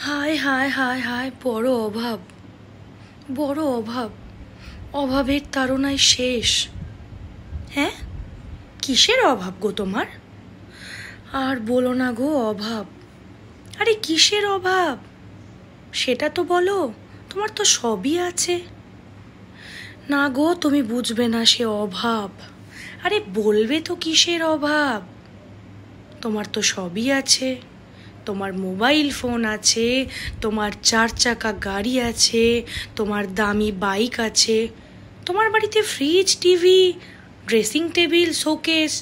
হায় হায় হায় হায়, বড় অভাব, বড় অভাব। অভাবের তাড়নায় শেষ। হ্যাঁ, কিসের অভাব গো তোমার? আর বলো না গো অভাব। আরে কিসের অভাব সেটা তো বলো। তোমার তো সবই আছে। না গো, তুমি বুঝবে না সে অভাব। আরে বলবে তো কিসের অভাব। তোমার তো সবই আছে। তোমার মোবাইল ফোন আছে, তোমার 4 চাকা গাড়ি আছে, তোমার দামি বাইক আছে, তোমার বাড়িতে fridge, TV, dressing table, showcase,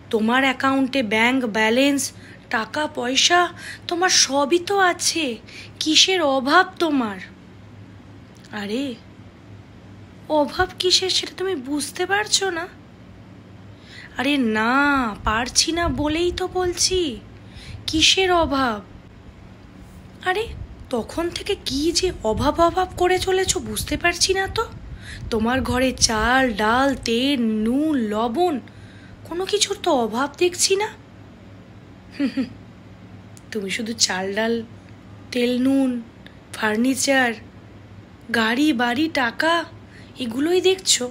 তোমার অ্যাকাউন্টে ব্যাংক ব্যালেন্স, টাকা পয়সা, তোমার সবই তো আছে। কিসের অভাব তোমার? আরে অভাব কিসের সেটা তুমি বুঝতে পারছো না? আরে না, পারছি না বলেই তো বলছি। কিসের অভাব? আরে তখন থেকে কি যে অভাব অভাব করে চলেছ বুঝতে পারছি না তো। তোমার ঘরে চাল, ডাল, তেল, নুন, লবণ, কোনো কিছুর তো অভাব দেখছি না। তুমি শুধু চাল, ডাল, তেল, নুন, ফার্নিচার, গাড়ি, বাড়ি, টাকা এগুলোই দেখছো।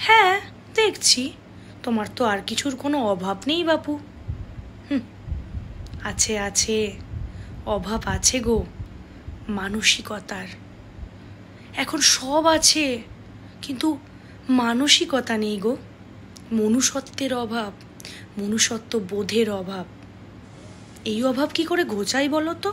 হ্যাঁ, দেখছি। তোমার তো আর কিছুর কোনো অভাব নেই বাপু। আছে আছে, অভাব আছে গো মানসিকতার। এখন সব আছে, কিন্তু মানসিকতা নেই গো। মনুষ্যত্বের অভাব, মনুষ্যত্ব বোধের অভাব। এই অভাব কি করে ঘোচাই বলো তো?